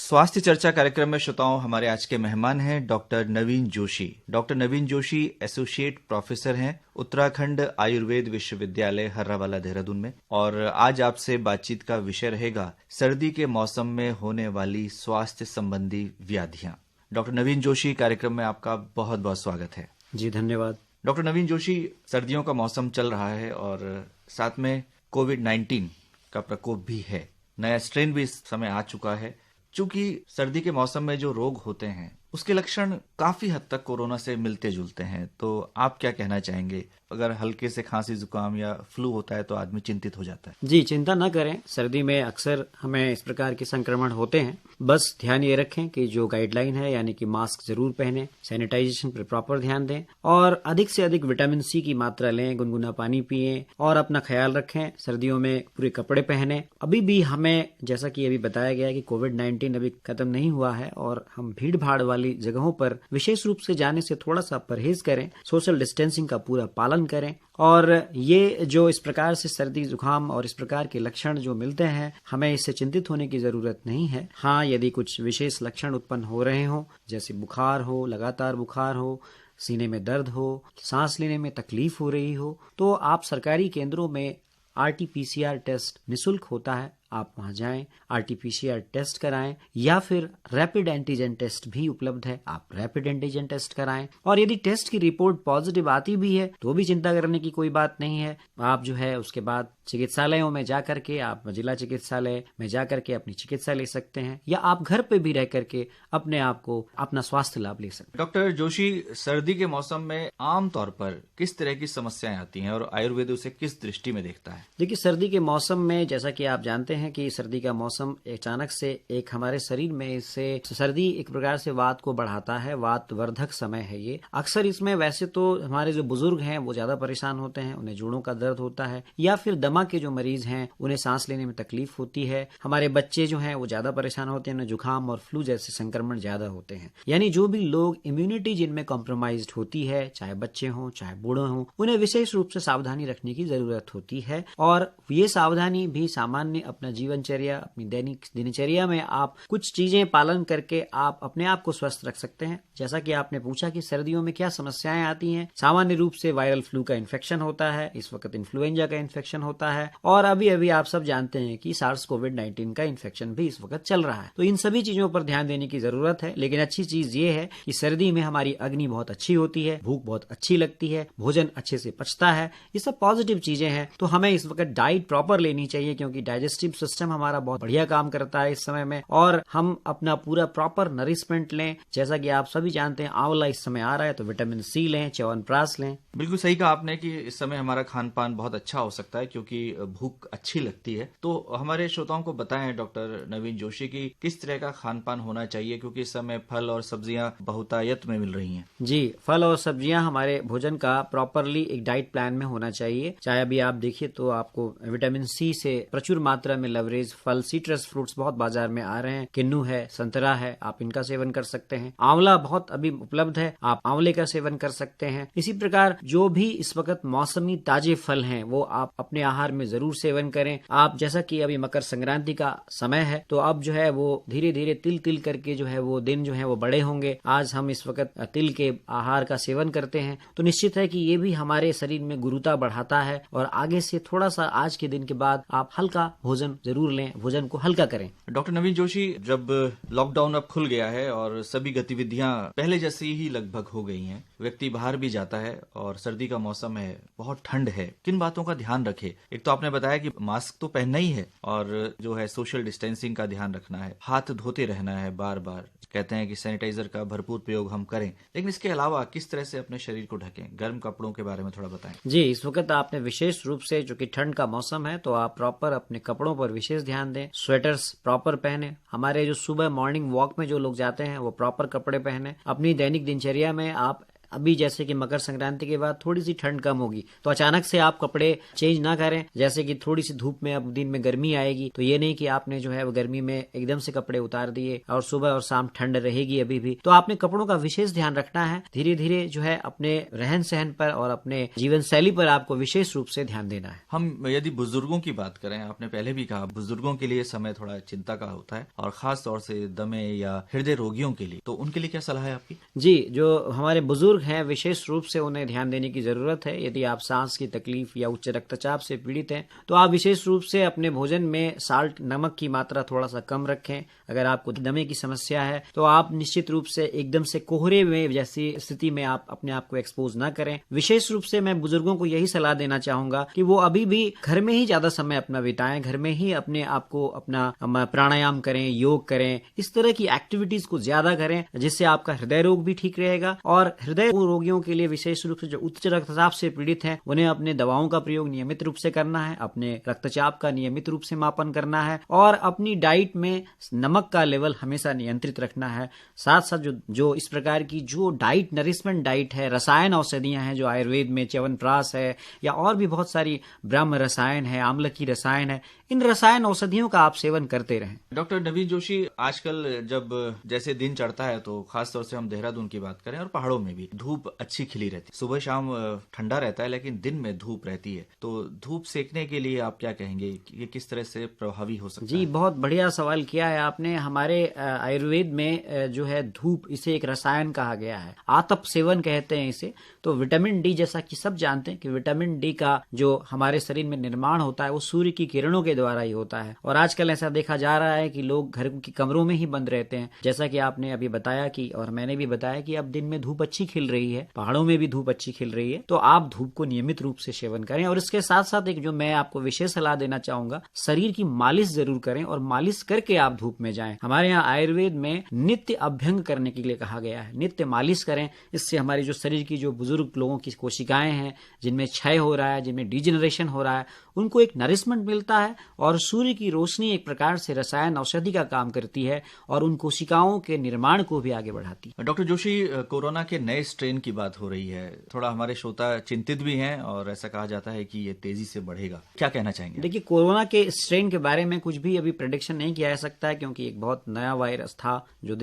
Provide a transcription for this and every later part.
स्वास्थ्य चर्चा कार्यक्रम में श्रोताओं हमारे आज के मेहमान हैं डॉक्टर नवीन जोशी। डॉक्टर नवीन जोशी एसोसिएट प्रोफेसर हैं उत्तराखंड आयुर्वेद विश्वविद्यालय हर्रावाला देहरादून में, और आज आपसे बातचीत का विषय रहेगा सर्दी के मौसम में होने वाली स्वास्थ्य संबंधी व्याधियां। डॉक्टर नवीन जोशी, कार्यक्रम में आपका बहुत बहुत स्वागत है। जी धन्यवाद। डॉक्टर नवीन जोशी, सर्दियों का मौसम चल रहा है और साथ में कोविड-19 का प्रकोप भी है। नया स्ट्रेन भी इस समय आ चुका है। चूंकि सर्दी के मौसम में जो रोग होते हैं उसके लक्षण काफी हद तक कोरोना से मिलते जुलते हैं, तो आप क्या कहना चाहेंगे? अगर हल्के से खांसी जुकाम या फ्लू होता है तो आदमी चिंतित हो जाता है। जी चिंता न करें, सर्दी में अक्सर हमें इस प्रकार के संक्रमण होते हैं। बस ध्यान ये रखें कि जो गाइडलाइन है यानी कि मास्क जरूर पहनें, सैनिटाइजेशन पर प्रॉपर ध्यान दें और अधिक से अधिक विटामिन सी की मात्रा लें, गुनगुना पानी पिएं और अपना ख्याल रखें। सर्दियों में पूरे कपड़े पहने। अभी भी हमें, जैसा कि अभी बताया गया है कि कोविड-19 अभी खत्म नहीं हुआ है और हम भीड़ भाड़ वाली जगहों पर विशेष रूप से जाने से थोड़ा सा परहेज करें, सोशल डिस्टेंसिंग का पूरा पालन करें। और ये जो इस प्रकार से सर्दी जुकाम और इस प्रकार के लक्षण जो मिलते हैं, हमें इससे चिंतित होने की जरूरत नहीं है। हाँ, यदि कुछ विशेष लक्षण उत्पन्न हो रहे हो, जैसे बुखार हो, लगातार बुखार हो, सीने में दर्द हो, सांस लेने में तकलीफ हो रही हो, तो आप सरकारी केंद्रों में RT-PCR टेस्ट निःशुल्क होता है, आप वहां जाएं, RT-PCR टेस्ट कराएं, या फिर रैपिड एंटीजन टेस्ट भी उपलब्ध है, आप रैपिड एंटीजन टेस्ट कराएं। और यदि टेस्ट की रिपोर्ट पॉजिटिव आती भी है तो भी चिंता करने की कोई बात नहीं है। आप जो है उसके बाद चिकित्सालयों में जाकर के, आप जिला चिकित्सालय में जाकर के अपनी चिकित्सा ले सकते हैं, या आप घर पे भी रह करके अपने आप को अपना स्वास्थ्य लाभ ले सकते हैं। डॉक्टर जोशी, सर्दी के मौसम में आमतौर पर किस तरह की समस्याएं आती हैं और आयुर्वेद उसे किस दृष्टि में देखता है? देखिए, सर्दी के मौसम में जैसा कि आप जानते हैं कि सर्दी का मौसम अचानक से एक हमारे शरीर में, इससे सर्दी एक प्रकार से वात को बढ़ाता है, वात वर्धक समय है ये। अक्सर इसमें वैसे तो हमारे जो बुजुर्ग हैं वो ज्यादा परेशान होते हैं, उन्हें जोड़ों का दर्द होता है, या फिर दमा के जो मरीज हैं उन्हें सांस लेने में तकलीफ होती है। हमारे बच्चे जो हैं वो ज्यादा परेशान होते हैं, उन्हें जुकाम और फ्लू जैसे संक्रमण ज्यादा होते हैं। यानी जो भी लोग इम्यूनिटी जिनमें कॉम्प्रोमाइज्ड होती है, चाहे बच्चे हों चाहे बूढ़े हों, उन्हें विशेष रूप से सावधानी रखने की जरूरत होती है। और ये सावधानी भी सामान्य अपना जीवनचर्या, अपनी दैनिक दिनचर्या में आप कुछ चीजें पालन करके आप अपने आप को स्वस्थ रख सकते हैं। जैसा कि आपने पूछा कि सर्दियों में क्या समस्याएं आती हैं, सामान्य रूप से वायरल फ्लू का इन्फेक्शन होता है, इस वक्त इन्फ्लुएंजा का इन्फेक्शन होता है, और अभी अभी आप सब जानते हैं कि सार्स कोविड-19 का इन्फेक्शन भी इस वक्त चल रहा है। तो इन सभी चीजों पर ध्यान देने की जरूरत है। लेकिन अच्छी चीज ये है कि सर्दी में हमारी अग्नि बहुत अच्छी होती है, भूख बहुत अच्छी लगती है, भोजन अच्छे से पचता है, ये सब पॉजिटिव चीजें हैं। तो हमें इस वक्त डाइट प्रॉपर लेनी चाहिए, क्योंकि डाइजेस्टिव सिस्टम हमारा बहुत बढ़िया काम करता है इस समय में, और हम अपना पूरा प्रॉपर नरिशमेंट लें। जैसा कि आप सभी जानते हैं, आंवला इस समय आ रहा है तो विटामिन सी लें, च्यवनप्राश लें। बिल्कुल सही कहा आपने कि इस समय हमारा खान पान बहुत अच्छा हो सकता है क्योंकि भूख अच्छी लगती है। तो हमारे श्रोताओं को बताएं डॉक्टर नवीन जोशी की किस तरह का खान पान होना चाहिए, क्योंकि इस समय फल और सब्जियां बहुतायत में मिल रही हैं। जी, फल और सब्जियां हमारे भोजन का प्रॉपरली एक डाइट प्लान में होना चाहिए। चाहे अभी आप देखिए तो आपको विटामिन सी से प्रचुर मात्रा में लवरेज फल, सिट्रस फ्रूट्स बहुत बाजार में आ रहे हैं, किन्नू है, संतरा है, आप इनका सेवन कर सकते हैं। आंवला बहुत अभी उपलब्ध है, आप आंवले का सेवन कर सकते हैं। इसी प्रकार जो भी इस वक्त मौसमी ताजे फल हैं वो आप अपने आहार में जरूर सेवन करें। आप जैसा कि अभी मकर संक्रांति का समय है तो अब जो है वो धीरे धीरे तिल तिल करके जो है वो दिन जो है वो बड़े होंगे। आज हम इस वक्त तिल के आहार का सेवन करते हैं तो निश्चित है कि ये भी हमारे शरीर में गुरुता बढ़ाता है, और आगे से थोड़ा सा आज के दिन के बाद आप हल्का भोजन जरूर लें, भोजन को हल्का करें। डॉक्टर नवीन जोशी, जब लॉकडाउन अब खुल गया है और सभी गतिविधियां पहले जैसी ही लगभग हो गई हैं, व्यक्ति बाहर भी जाता है और सर्दी का मौसम है, बहुत ठंड है, किन बातों का ध्यान रखे? एक तो आपने बताया कि मास्क तो पहनना ही है और जो है सोशल डिस्टेंसिंग का ध्यान रखना है, हाथ धोते रहना है बार बार, कहते हैं कि सैनिटाइजर का भरपूर प्रयोग हम करें, लेकिन इसके अलावा किस तरह से अपने शरीर को ढकें? गर्म कपड़ों के बारे में थोड़ा बताएं। जी, इस वक्त आपने विशेष रूप से, जो कि ठंड का मौसम है, तो आप प्रॉपर अपने कपड़ों पर विशेष ध्यान दें, स्वेटर्स प्रॉपर पहने। हमारे जो सुबह मॉर्निंग वॉक में जो लोग जाते हैं वो प्रॉपर कपड़े पहने। अपनी दैनिक दिनचर्या में आप अभी जैसे कि मकर संक्रांति के बाद थोड़ी सी ठंड कम होगी तो अचानक से आप कपड़े चेंज ना करें। जैसे कि थोड़ी सी धूप में अब दिन में गर्मी आएगी तो ये नहीं कि आपने जो है वो गर्मी में एकदम से कपड़े उतार दिए और सुबह और शाम ठंड रहेगी अभी भी, तो आपने कपड़ों का विशेष ध्यान रखना है। धीरे धीरे जो है अपने रहन सहन पर और अपने जीवन शैली पर आपको विशेष रूप से ध्यान देना है। हम यदि बुजुर्गों की बात करें, आपने पहले भी कहा बुजुर्गों के लिए समय थोड़ा चिंता का होता है और खास तौर से दमे या हृदय रोगियों के लिए, तो उनके लिए क्या सलाह है आपकी? जी, जो हमारे बुजुर्ग हैं विशेष रूप से उन्हें ध्यान देने की जरूरत है। यदि आप सांस की तकलीफ या उच्च रक्तचाप से पीड़ित हैं तो आप विशेष रूप से अपने भोजन में साल्ट नमक की मात्रा थोड़ा सा कम रखें। अगर आपको दमे की समस्या है तो आप निश्चित रूप से एकदम से कोहरे में जैसी स्थिति में आप अपने आप को एक्सपोज ना करें। विशेष रूप से मैं बुजुर्गों को यही सलाह देना चाहूंगा कि वो अभी भी घर में ही ज्यादा समय अपना बिताएं, घर में ही अपने आप को अपना प्राणायाम करें, योग करें, इस तरह की एक्टिविटीज को ज्यादा करें जिससे आपका हृदय रोग भी ठीक रहेगा। और हृदय रोगियों के लिए विशेष रूप से जो उच्च रक्तचाप से पीड़ित हैं उन्हें अपने दवाओं का प्रयोग नियमित रूप से करना है, अपने रक्तचाप का नियमित रूप से मापन करना है और अपनी डाइट में नमक का लेवल हमेशा नियंत्रित रखना है। साथ साथ जो इस प्रकार की जो डाइट नरिशमेंट डाइट है, रसायन औषधियां हैं जो आयुर्वेद में च्यवनप्राश है या और भी बहुत सारी ब्रह्म रसायन है, आम्ल की रसायन है, इन रसायन औषधियों का आप सेवन करते रहें। डॉक्टर नवीन जोशी, आजकल जब जैसे दिन चढ़ता है तो खासतौर से हम देहरादून की बात करें और पहाड़ों में भी धूप अच्छी खिली रहती है, सुबह शाम ठंडा रहता है लेकिन दिन में धूप रहती है, तो धूप सेकने के लिए आप क्या कहेंगे, ये किस तरह से प्रभावी हो सकता है? जी, बहुत बढ़िया सवाल किया है आपने। हमारे आयुर्वेद में जो है धूप, इसे एक रसायन कहा गया है, आतप सेवन कहते हैं इसे। तो विटामिन डी, जैसा कि सब जानते हैं कि विटामिन डी का जो हमारे शरीर में निर्माण होता है वो सूर्य की किरणों के द्वारा ही होता है। और आजकल ऐसा देखा जा रहा है कि लोग घर की कमरों में ही बंद रहते हैं। जैसा कि आपने अभी बताया कि और मैंने भी बताया कि अब दिन में धूप अच्छी खिल रही है, पहाड़ों में भी धूप अच्छी खिल रही है, तो आप धूप को नियमित रूप से सेवन करें। और इसके साथ साथ एक जो मैं आपको विशेष सलाह देना चाहूंगा, शरीर की मालिश जरूर करें और मालिश करके आप धूप में जाएं। हमारे यहाँ आयुर्वेद में नित्य अभ्यंग करने के लिए कहा गया है, नित्य मालिश करें। इससे हमारी जो शरीर की जो बुजुर्ग लोगों की कोशिकाएं हैं जिनमें क्षय हो रहा है, जिनमें डिजेनरेशन हो रहा है, उनको एक नरिशमेंट मिलता है। और सूर्य की रोशनी एक प्रकार से रसायन औषधि का काम करती है और उन कोशिकाओं के निर्माण को भी आगे बढ़ाती है। डॉक्टर जोशी, कोरोना के नए स्ट्रेन की बात हो रही है, थोड़ा हमारे श्रोता चिंतित भी हैं और ऐसा कहा जाता है कि ये तेजी से बढ़ेगा, क्या कहना चाहेंगे? देखिए, कोरोना के स्ट्रेन के बारे में कुछ भी अभी प्रेडिक्शन नहीं किया जा सकता है क्योंकि एक बहुत नया वायरस था जो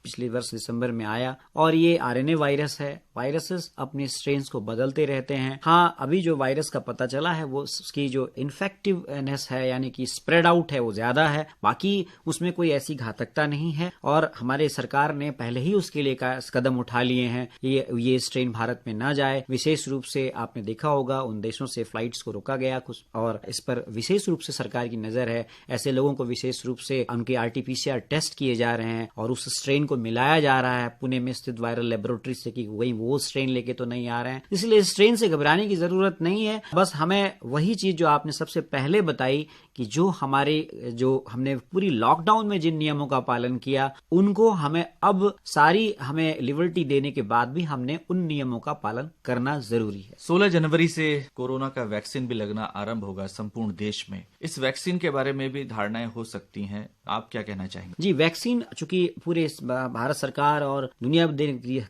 पिछले वर्ष दिसंबर में आया और ये आरएनए वायरस है। वायरसेस अपने स्ट्रेन्स को बदलते रहते हैं। हाँ, अभी जो वायरस का पता चला है वो उसकी जो इन्फेक्टिवनेस है यानी कि स्प्रेड आउट है वो ज्यादा है, बाकी उसमें कोई ऐसी घातकता नहीं है। और हमारे सरकार ने पहले ही उसके लिए कदम उठा लिए हैं, ये स्ट्रेन भारत में ना जाए। विशेष रूप से आपने देखा होगा उन देशों से फ्लाइट्स को रोका गया कुछ, और इस पर विशेष रूप से सरकार की नजर है। ऐसे लोगों को विशेष रूप से उनके आरटीपीसीआर टेस्ट किए जा रहे हैं और उस स्ट्रेन को मिलाया जा रहा है पुणे में स्थित वायरल लेबोरेटरी से कि वही वो स्ट्रेन लेके तो नहीं आ रहे हैं। इसलिए स्ट्रेन से घबराने की जरूरत नहीं है। बस हमें वही चीज जो आपने सबसे पहले बताई कि जो हमने पूरी लॉकडाउन में जिन नियमों का पालन किया उनको हमें लिबर्टी देने के बाद भी हमने उन नियमों का पालन करना जरूरी है। 16 जनवरी से कोरोना का वैक्सीन भी लगना आरंभ होगा संपूर्ण देश में। इस वैक्सीन के बारे में भी धारणाएं हो सकती हैं, आप क्या कहना चाहेंगे? जी, वैक्सीन चूंकि पूरे भारत सरकार और दुनिया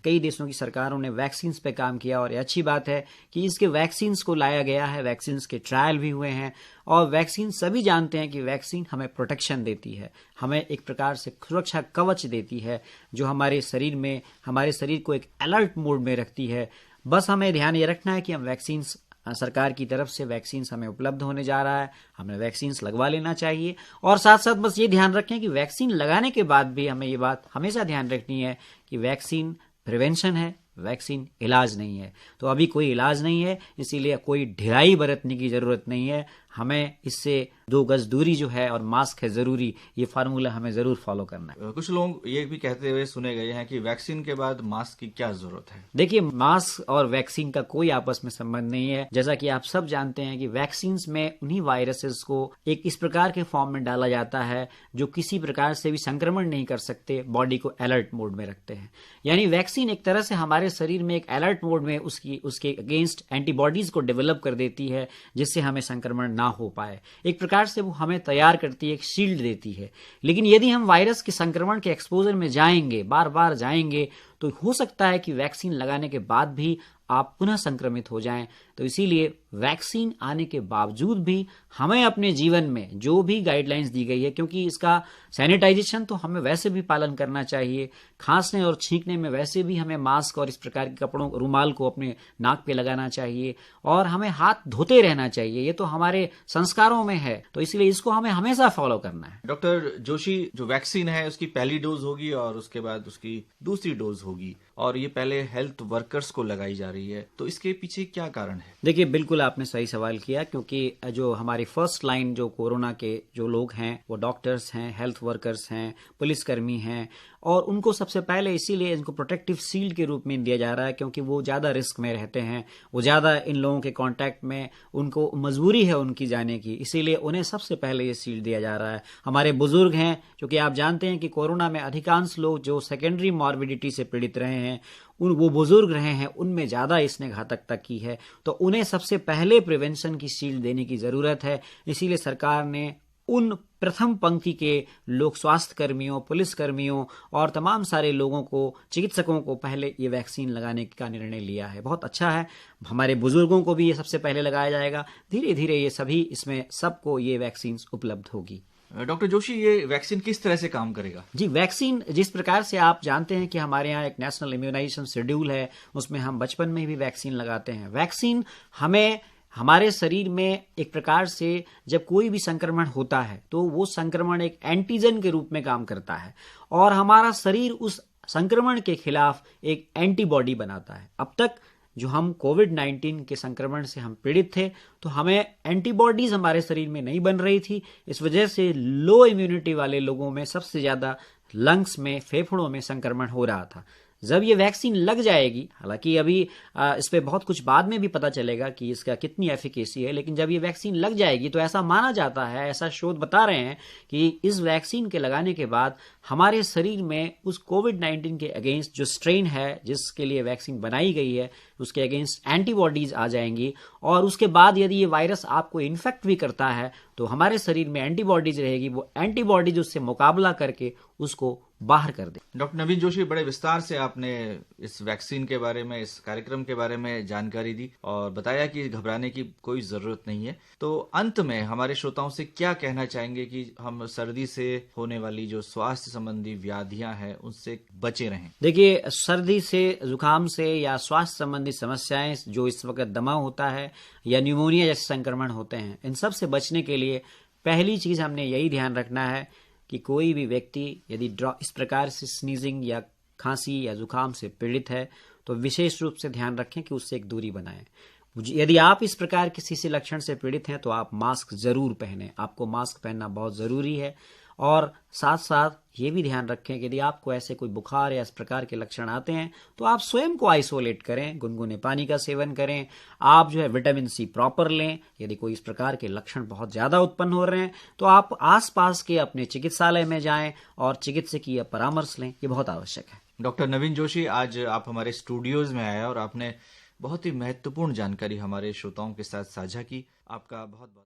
कई देशों की सरकारों ने वैक्सीन पे काम किया और अच्छी बात है कि इसके वैक्सीन को लाया गया है, वैक्सीन के ट्रायल भी हुए हैं। और वैक्सीन सभी जानते हैं कि वैक्सीन हमें प्रोटेक्शन देती है, हमें एक प्रकार से सुरक्षा कवच देती है जो हमारे शरीर को एक अलर्ट मोड में रखती है। बस हमें ध्यान ये रखना है कि हम वैक्सीन, सरकार की तरफ से वैक्सीन हमें उपलब्ध होने जा रहा है, हमें वैक्सीन लगवा लेना चाहिए। और साथ साथ बस ये ध्यान रखें कि वैक्सीन लगाने के बाद भी हमें ये बात हमेशा ध्यान रखनी है कि वैक्सीन प्रिवेंशन है, वैक्सीन इलाज नहीं है। तो अभी कोई इलाज नहीं है, इसीलिए कोई ढिलाई बरतने की जरूरत नहीं है। हमें इससे 2 गज दूरी जो है और मास्क है जरूरी, ये फार्मूला हमें जरूर फॉलो करना है। कुछ लोग ये भी कहते हुए सुने गए हैं कि वैक्सीन के बाद मास्क की क्या जरूरत है? देखिए, मास्क और वैक्सीन का कोई आपस में संबंध नहीं है। जैसा कि आप सब जानते हैं कि वैक्सीन में उन्हीं वायरसेस को एक इस प्रकार के फॉर्म में डाला जाता है जो किसी प्रकार से भी संक्रमण नहीं कर सकते, बॉडी को अलर्ट मोड में रखते हैं। यानी वैक्सीन एक तरह से हमारे शरीर में एक अलर्ट मोड में उसके अगेंस्ट एंटीबॉडीज को डेवलप कर देती है जिससे हमें संक्रमण ना हो पाए। एक प्रकार से वो हमें तैयार करती है, एक शील्ड देती है। लेकिन यदि हम वायरस के संक्रमण के एक्सपोजर में जाएंगे, बार बार जाएंगे, तो हो सकता है कि वैक्सीन लगाने के बाद भी आप पुनः संक्रमित हो जाएं। तो इसीलिए वैक्सीन आने के बावजूद भी हमें अपने जीवन में जो भी गाइडलाइंस दी गई है, क्योंकि इसका सैनिटाइजेशन तो हमें वैसे भी पालन करना चाहिए, खांसने और छींकने में वैसे भी हमें मास्क और इस प्रकार के कपड़ों, रुमाल को अपने नाक पे लगाना चाहिए और हमें हाथ धोते रहना चाहिए। ये तो हमारे संस्कारों में है, तो इसलिए इसको हमें हमेशा फॉलो करना है। डॉक्टर जोशी, जो वैक्सीन है उसकी पहली डोज होगी और उसके बाद उसकी दूसरी डोज होगी, और ये पहले हेल्थ वर्कर्स को लगाई जा रही है, तो इसके पीछे क्या कारण है? देखिए, बिल्कुल आपने सही सवाल किया, क्योंकि जो हमारी फर्स्ट लाइन जो कोरोना के जो लोग हैं वो डॉक्टर्स हैं, हेल्थ वर्कर्स हैं, पुलिसकर्मी हैं, और उनको सबसे पहले इसीलिए इनको प्रोटेक्टिव शील्ड के रूप में दिया जा रहा है क्योंकि वो ज़्यादा रिस्क में रहते हैं, वो ज़्यादा इन लोगों के कांटेक्ट में, उनको मजबूरी है उनकी जाने की, इसीलिए उन्हें सबसे पहले ये शील्ड दिया जा रहा है। हमारे बुजुर्ग हैं, क्योंकि आप जानते हैं कि कोरोना में अधिकांश लोग जो सेकेंडरी मॉर्बिडिटी से पीड़ित रहे हैं, वो बुजुर्ग रहे हैं, उनमें ज़्यादा इसने घातकता की है, तो उन्हें सबसे पहले प्रिवेंशन की शील्ड देने की ज़रूरत है। इसीलिए सरकार ने उन प्रथम पंक्ति के लोग, स्वास्थ्य कर्मियों, पुलिसकर्मियों और तमाम सारे लोगों को, चिकित्सकों को पहले ये वैक्सीन लगाने का निर्णय लिया है। बहुत अच्छा है, हमारे बुजुर्गों को भी ये सबसे पहले लगाया जाएगा। धीरे धीरे ये सभी, इसमें सबको ये वैक्सीन उपलब्ध होगी। डॉक्टर जोशी, ये वैक्सीन किस तरह से काम करेगा? जी, वैक्सीन जिस प्रकार से आप जानते हैं कि हमारे यहाँ एक नेशनल इम्यूनाइजेशन शेड्यूल है, उसमें हम बचपन में भी वैक्सीन लगाते हैं। वैक्सीन हमें हमारे शरीर में एक प्रकार से जब कोई भी संक्रमण होता है तो वो संक्रमण एक एंटीजन के रूप में काम करता है और हमारा शरीर उस संक्रमण के खिलाफ एक एंटीबॉडी बनाता है। अब तक जो हम कोविड-19 के संक्रमण से हम पीड़ित थे तो हमें एंटीबॉडीज हमारे शरीर में नहीं बन रही थी। इस वजह से लो इम्यूनिटी वाले लोगों में सबसे ज़्यादा लंग्स में, फेफड़ों में संक्रमण हो रहा था। जब ये वैक्सीन लग जाएगी, हालांकि अभी इस पे बहुत कुछ बाद में भी पता चलेगा कि इसका कितनी एफिकेसी है, लेकिन जब ये वैक्सीन लग जाएगी तो ऐसा माना जाता है, ऐसा शोध बता रहे हैं कि इस वैक्सीन के लगाने के बाद हमारे शरीर में उस कोविड-19 के अगेंस्ट जो स्ट्रेन है जिसके लिए वैक्सीन बनाई गई है उसके अगेंस्ट एंटीबॉडीज आ जाएंगी और उसके बाद यदि ये वायरस आपको इन्फेक्ट भी करता है तो हमारे शरीर में एंटीबॉडीज रहेगी, वो एंटीबॉडीज उससे मुकाबला करके उसको बाहर कर दे। डॉक्टर नवीन जोशी, बड़े विस्तार से आपने इस वैक्सीन के बारे में, इस कार्यक्रम के बारे में जानकारी दी और बताया कि घबराने की कोई जरूरत नहीं है। तो अंत में हमारे श्रोताओं से क्या कहना चाहेंगे कि हम सर्दी से होने वाली जो स्वास्थ्य संबंधी व्याधियां हैं उनसे बचे रहें? देखिए, सर्दी से, जुकाम से या स्वास्थ्य संबंधी समस्याएं जो इस वक्त दमा होता है या न्यूमोनिया जैसे संक्रमण होते हैं, इन सब से बचने के लिए पहली चीज हमने यही ध्यान रखना है कि कोई भी व्यक्ति यदि इस प्रकार से स्नीजिंग या खांसी या जुकाम से पीड़ित है तो विशेष रूप से ध्यान रखें कि उससे एक दूरी बनाएं। यदि आप इस प्रकार किसी से लक्षण से पीड़ित हैं तो आप मास्क जरूर पहनें, आपको मास्क पहनना बहुत जरूरी है। और साथ साथ ये भी ध्यान रखें कि यदि आपको ऐसे कोई बुखार या इस प्रकार के लक्षण आते हैं तो आप स्वयं को आइसोलेट करें, गुनगुने पानी का सेवन करें, आप जो है विटामिन सी प्रॉपर लें। यदि कोई इस प्रकार के लक्षण बहुत ज्यादा उत्पन्न हो रहे हैं तो आप आसपास के अपने चिकित्सालय में जाएं और चिकित्सकीय परामर्श लें, ये बहुत आवश्यक है। डॉक्टर नवीन जोशी, आज आप हमारे स्टूडियोज में आए और आपने बहुत ही महत्वपूर्ण जानकारी हमारे श्रोताओं के साथ साझा की। आपका बहुत बहुत